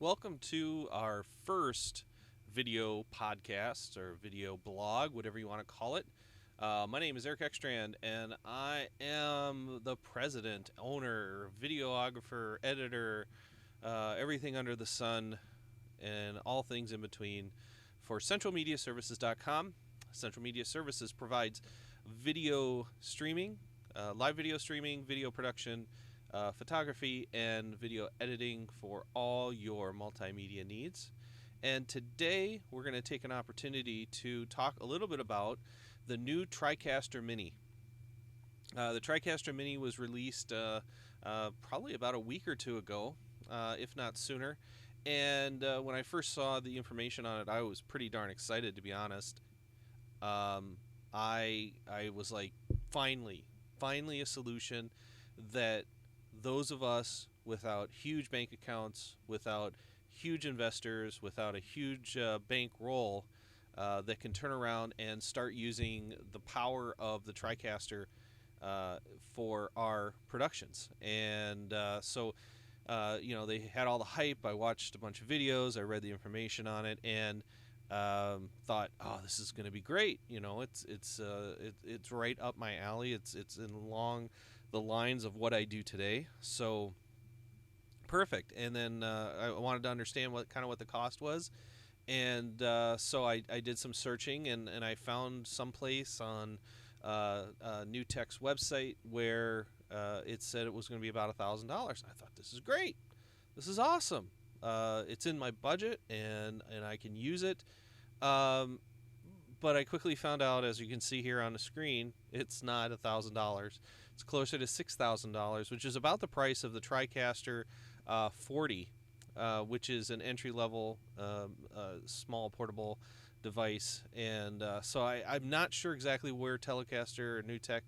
Welcome to our first video podcast or video blog, whatever you want to call it. My name is Eric Ekstrand, and I am the president, owner, videographer, editor, everything under the sun, and all things in between for CentralMediaServices.com. Central Media Services provides video streaming, live video streaming, video production, photography, and video editing for all your multimedia needs. And today we're going to take an opportunity to talk a little bit about the new Tricaster Mini. The Tricaster Mini was released probably about a week or two ago, if not sooner. And when I first saw the information on it, I was pretty darn excited, to be honest. I was like, finally a solution that those of us without huge bank accounts, without huge investors, without a huge bankroll, that can turn around and start using the power of the Tricaster for our productions. And so they had all the hype. I watched a bunch of videos. I read the information on it, and thought, oh, this is going to be great. It's right up my alley. It's along the lines of what I do today. So perfect. And then I wanted to understand what the cost was, and so I did some searching, and I found someplace on NewTek's website where it said it was going to be about $1,000. I thought, this is great. This is awesome. It's in my budget, and I can use it. But I quickly found out, as you can see here on the screen, it's not $1,000. It's closer to $6,000, which is about the price of the Tricaster 40, which is an entry-level small portable device. And so I'm not sure exactly where Telecaster or NewTek,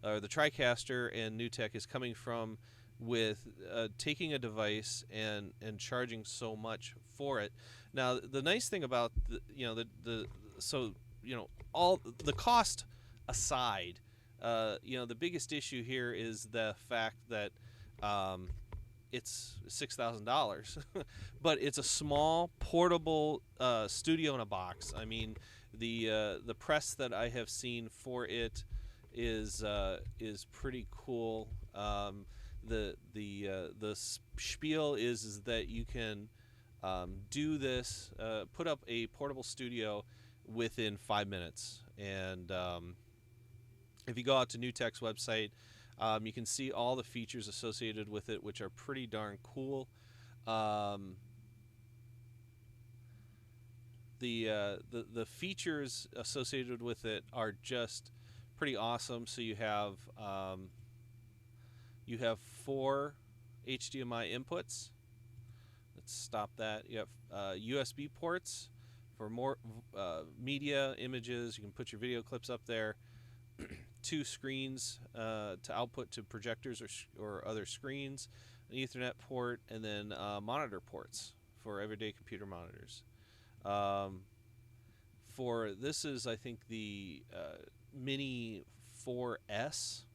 or the Tricaster and NewTek is coming from with taking a device and charging so much for it. Now, the nice thing about all the cost aside, the biggest issue here is the fact that it's $6,000, but it's a small portable studio in a box. I mean, the press that I have seen for it is pretty cool. The spiel is that you can do this, put up a portable studio within 5 minutes. And if you go out to NewTek's website, you can see all the features associated with it, which are pretty darn cool. The features associated with it are just pretty awesome. So you have 4 HDMI inputs. Let's stop that. You have USB ports for more media, images. You can put your video clips up there. 2 screens to output to projectors or other screens, an Ethernet port, and then monitor ports for everyday computer monitors. This is, I think, the Mini 4S.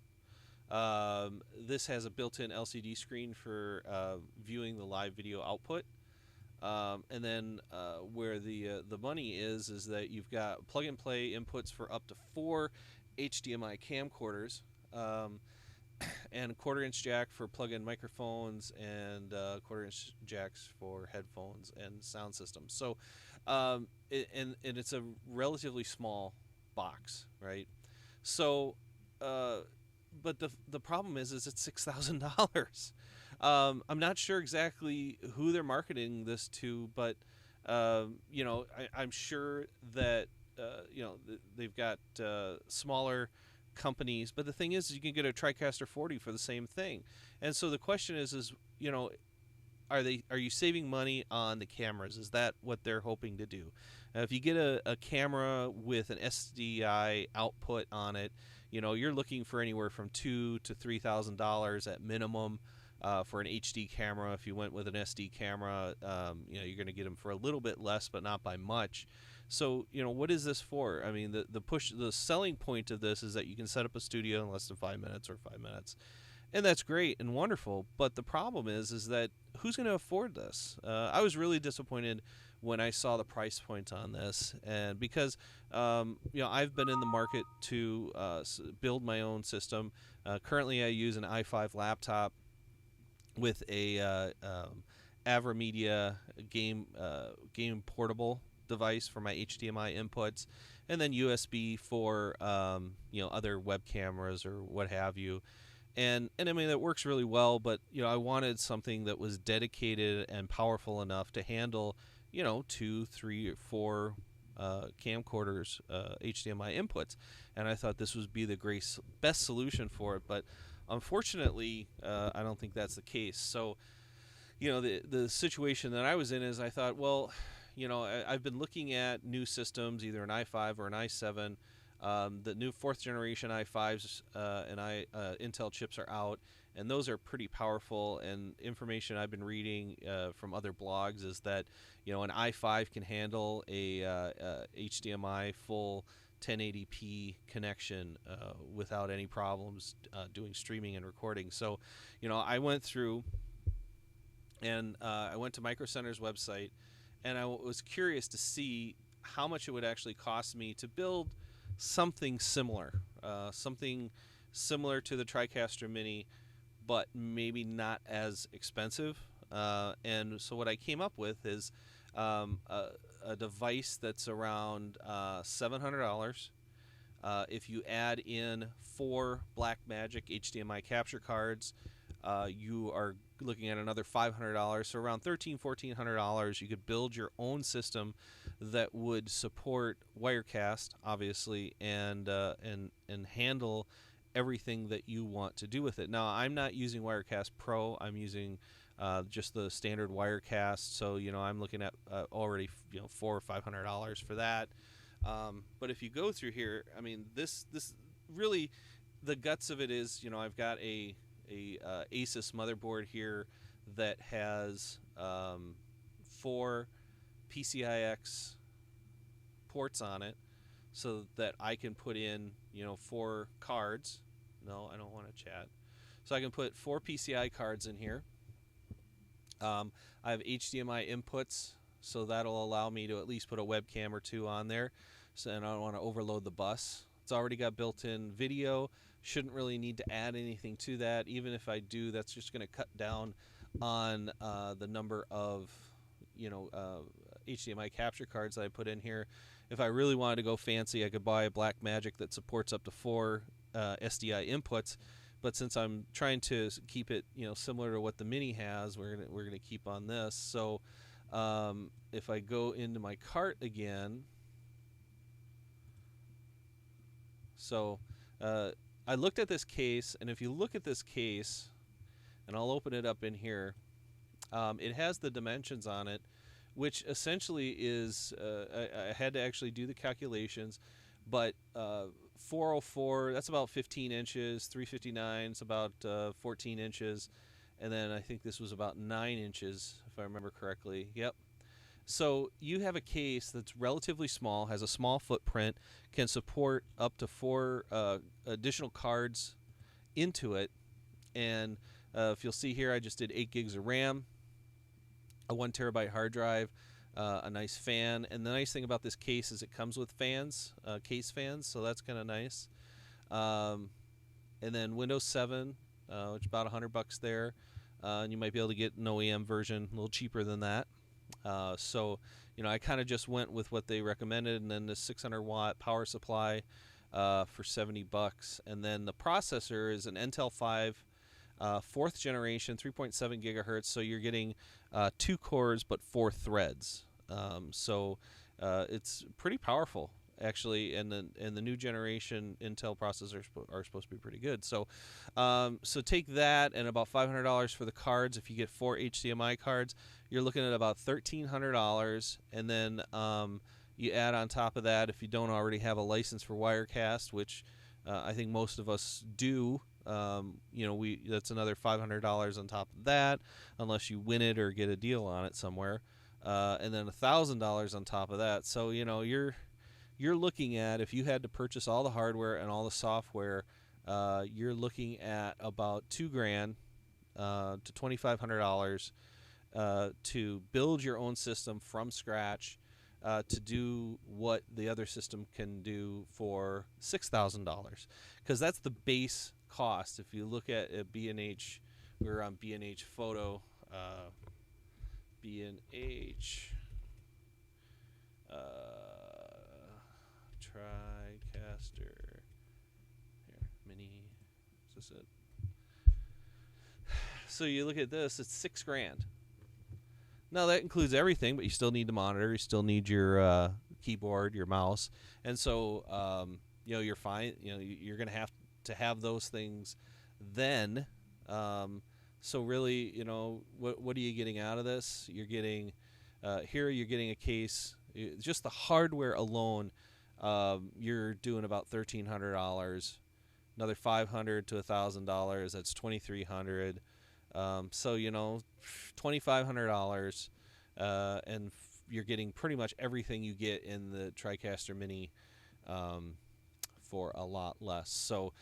This has a built-in LCD screen for viewing the live video output. And then where the money is that you've got plug-and-play inputs for up to 4 HDMI camcorders, and a 1/4-inch jack for plug-in microphones, and 1/4-inch jacks for headphones and sound systems. So, and it's a relatively small box, right? So, but the problem is it's $6,000. I'm not sure exactly who they're marketing this to, but I'm sure that they've got smaller companies. But the thing is, you can get a Tricaster 40 for the same thing. And so the question is are you saving money on the cameras? Is that what they're hoping to do? If you get a camera with an SDI output on it, you're looking for anywhere from $2,000 to $3,000 at minimum for an HD camera. If you went with an SD camera, you're going to get them for a little bit less, but not by much. So, what is this for? I mean, the selling point of this is that you can set up a studio in less than 5 minutes or 5 minutes, and that's great and wonderful. But the problem is that who's going to afford this? I was really disappointed when I saw the price point on this, and because I've been in the market to build my own system. Currently, I use an i5 laptop with a AverMedia game portable device for my HDMI inputs, and then USB for other web cameras or what have you. And I mean, it works really well, but I wanted something that was dedicated and powerful enough to handle 2, 3, or 4 camcorders HDMI inputs, and I thought this would be the best solution for it. But unfortunately, I don't think that's the case. So the situation that I was in is I thought, well, I've been looking at new systems, either an i5 or an i7. The new 4th generation i5s and Intel chips are out, and those are pretty powerful. And information I've been reading from other blogs is that an i5 can handle a HDMI full 1080p connection without any problems doing streaming and recording. So I went through and I went to Micro Center's website, and I was curious to see how much it would actually cost me to build something similar to the Tricaster Mini, but maybe not as expensive. And so what I came up with is a device that's around $700. If you add in 4 Blackmagic HDMI capture cards, you are looking at another $500. So around $1,300-$1,400, you could build your own system that would support Wirecast, obviously, and handle everything that you want to do with it. Now, I'm not using Wirecast Pro. I'm using just the standard Wirecast. So I'm looking at already $400 or $500 for that. But if you go through here, I mean, this really, the guts of it is, I've got a Asus motherboard here that has 4 PCIX ports on it, so that I can put in 4 cards. No, I don't want to chat. So I can put 4 PCI cards in here. I have HDMI inputs, so that'll allow me to at least put a webcam or 2 on there. So, and I don't want to overload the bus. It's already got built-in video. Shouldn't really need to add anything to that. Even if I do, that's just going to cut down on the number of HDMI capture cards that I put in here. If I really wanted to go fancy, I could buy a Blackmagic that supports up to 4 SDI inputs. But since I'm trying to keep it similar to what the Mini has, we're gonna keep on this. So if I go into my cart again, so I looked at this case, and if you look at this case, and I'll open it up in here, it has the dimensions on it, which essentially is, I had to actually do the calculations, but 404, that's about 15 inches, 359 is about 14 inches, and then I think this was about 9 inches, if I remember correctly. Yep. So you have a case that's relatively small, has a small footprint, can support up to 4 additional cards into it, and if you'll see here, I just did 8 gigs of RAM, a 1 terabyte hard drive, a nice fan, and the nice thing about this case is it comes with fans, case fans, so that's kind of nice. And then Windows 7, which is about $100 there, and you might be able to get an OEM version a little cheaper than that. So I kind of just went with what they recommended, and then the 600 watt power supply for $70, and then the processor is an Intel 5 4th generation, 3.7 gigahertz. So you're getting 2 cores but 4 threads. So it's pretty powerful, actually, and the new generation Intel processors are supposed to be pretty good. So so take that and about $500 for the cards. If you get 4 HDMI cards, you're looking at about $1,300, and then you add on top of that, if you don't already have a license for Wirecast, which I think most of us do. That's another $500 on top of that, unless you win it or get a deal on it somewhere, and then $1,000 on top of that. So you're looking at, if you had to purchase all the hardware and all the software, you're looking at about $2,000 to $2,500 to build your own system from scratch to do what the other system can do for $6,000, because that's the base cost. If you look at B&H, we're on B&H Photo, B&H Tricaster here, mini. Is this it? So you look at this, it's $6,000. Now that includes everything, but you still need the monitor, you still need your keyboard, your mouse, and so you're fine. You're going to have those things then. So really, what are you getting out of this? You're getting here. You're getting a case. Just the hardware alone, you're doing about $1,300. Another $500 to $1,000. That's $2,300. So $2,500, and you're getting pretty much everything you get in the Tricaster Mini for a lot less. So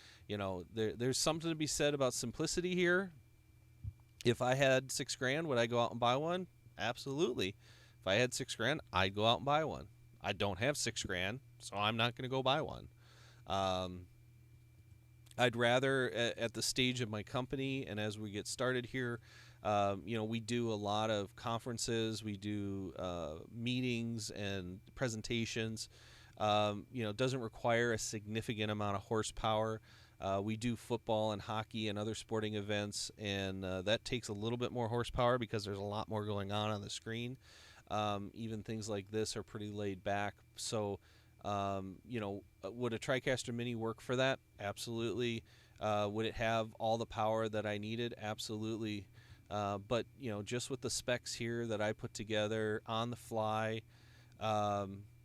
there's something to be said about simplicity here. If I had $6,000, would I go out and buy one? Absolutely. If I had $6,000, I'd go out and buy one. I don't have $6,000, so I'm not going to go buy one. I'd rather, at the stage of my company and as we get started here, we do a lot of conferences, we do meetings and presentations. Doesn't require a significant amount of horsepower. We do football and hockey and other sporting events, and that takes a little bit more horsepower because there's a lot more going on the screen. Even things like this are pretty laid back. So, would a Tricaster Mini work for that? Absolutely. Would it have all the power that I needed? Absolutely. But just with the specs here that I put together on the fly,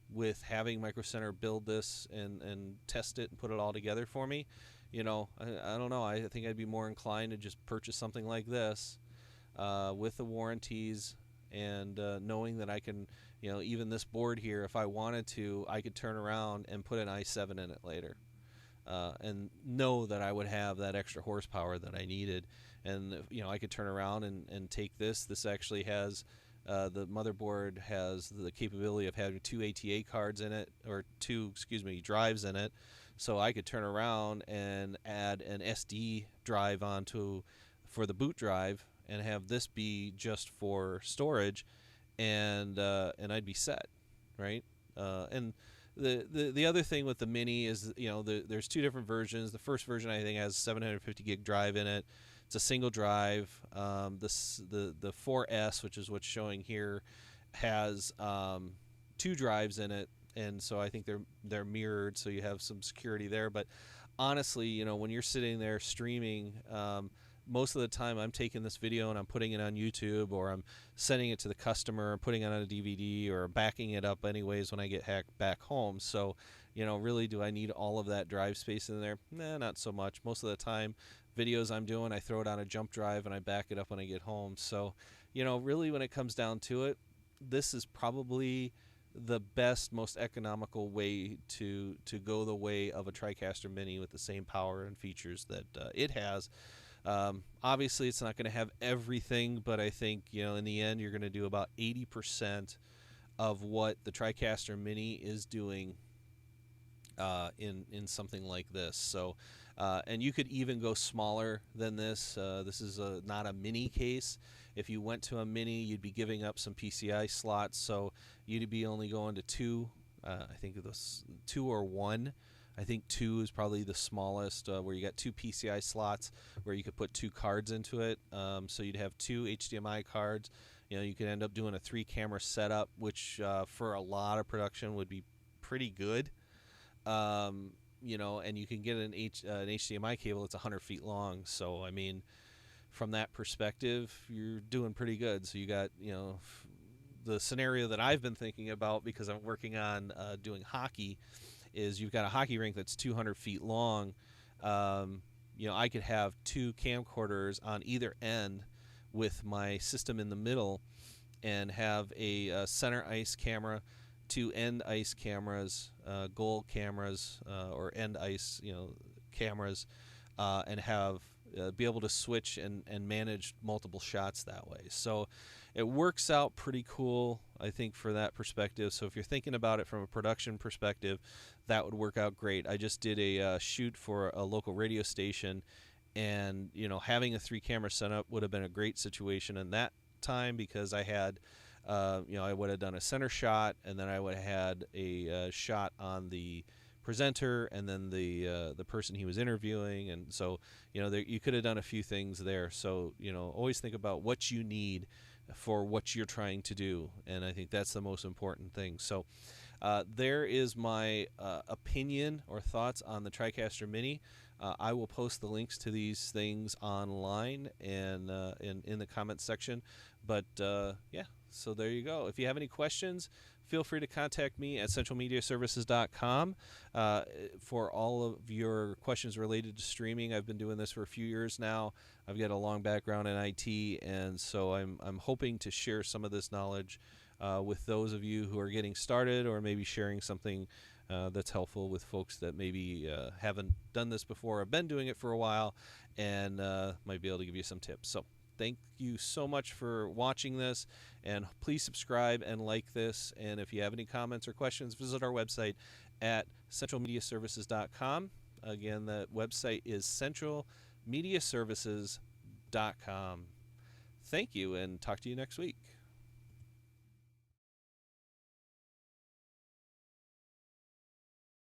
with having Micro Center build this and test it and put it all together for me, I don't know. I think I'd be more inclined to just purchase something like this with the warranties and knowing that I can, even this board here, if I wanted to, I could turn around and put an i7 in it later and know that I would have that extra horsepower that I needed. And, I could turn around and take this. This actually has, the motherboard has the capability of having two ATA cards in it, or two, drives in it. So I could turn around and add an SD drive onto for the boot drive and have this be just for storage, and I'd be set, right? And the other thing with the Mini is, there's two different versions. The first version I think has 750 gig drive in it. It's a single drive. The 4S, which is what's showing here, has two drives in it, and so I think they're mirrored, so you have some security there. But honestly, when you're sitting there streaming, most of the time I'm taking this video and I'm putting it on YouTube, or I'm sending it to the customer, putting it on a DVD, or backing it up anyways when I get back home. So, really, do I need all of that drive space in there? Nah, not so much. Most of the time, videos I'm doing, I throw it on a jump drive and I back it up when I get home. So, really, when it comes down to it, this is probably the best, most economical way to go the way of a Tricaster Mini with the same power and features that it has. Obviously, it's not going to have everything, but I think, in the end, you're going to do about 80% of what the Tricaster Mini is doing in something like this. So, and you could even go smaller than this. This is not a mini case. If you went to a mini, you'd be giving up some PCI slots, so you'd be only going to two. I think it was 2 or 1. I think 2 is probably the smallest, where you got 2 PCI slots where you could put 2 cards into it. So you'd have 2 HDMI cards. You could end up doing a 3-camera setup, which for a lot of production would be pretty good. And you can get an HDMI cable that's 100 feet long. So, I mean, from that perspective, you're doing pretty good. So you got, the scenario that I've been thinking about, because I'm working on doing hockey, is you've got a hockey rink that's 200 feet long. I could have 2 camcorders on either end with my system in the middle, and have a center ice camera, 2 end ice cameras, goal cameras, or end ice cameras, and have be able to switch and manage multiple shots that way. So it works out pretty cool, I think, for that perspective. So if you're thinking about it from a production perspective, that would work out great. I just did a shoot for a local radio station, and having a 3-camera setup would have been a great situation in that time, because I had I would have done a center shot, and then I would have had a shot on the presenter, and then the person he was interviewing, and so you could have done a few things there. So always think about what you need for what you're trying to do, and I think that's the most important thing. So there is my opinion or thoughts on the Tricaster Mini. I will post the links to these things online and in the comments section. But yeah, so there you go. If you have any questions, feel free to contact me at centralmediaservices.com for all of your questions related to streaming. I've been doing this for a few years now. I've got a long background in IT, and so I'm hoping to share some of this knowledge with those of you who are getting started, or maybe sharing something that's helpful with folks that maybe haven't done this before or been doing it for a while, and might be able to give you some tips. So thank you so much for watching this, and please subscribe and like this. And if you have any comments or questions, visit our website at centralmediaservices.com. Again, the website is centralmediaservices.com. Thank you, and talk to you next week.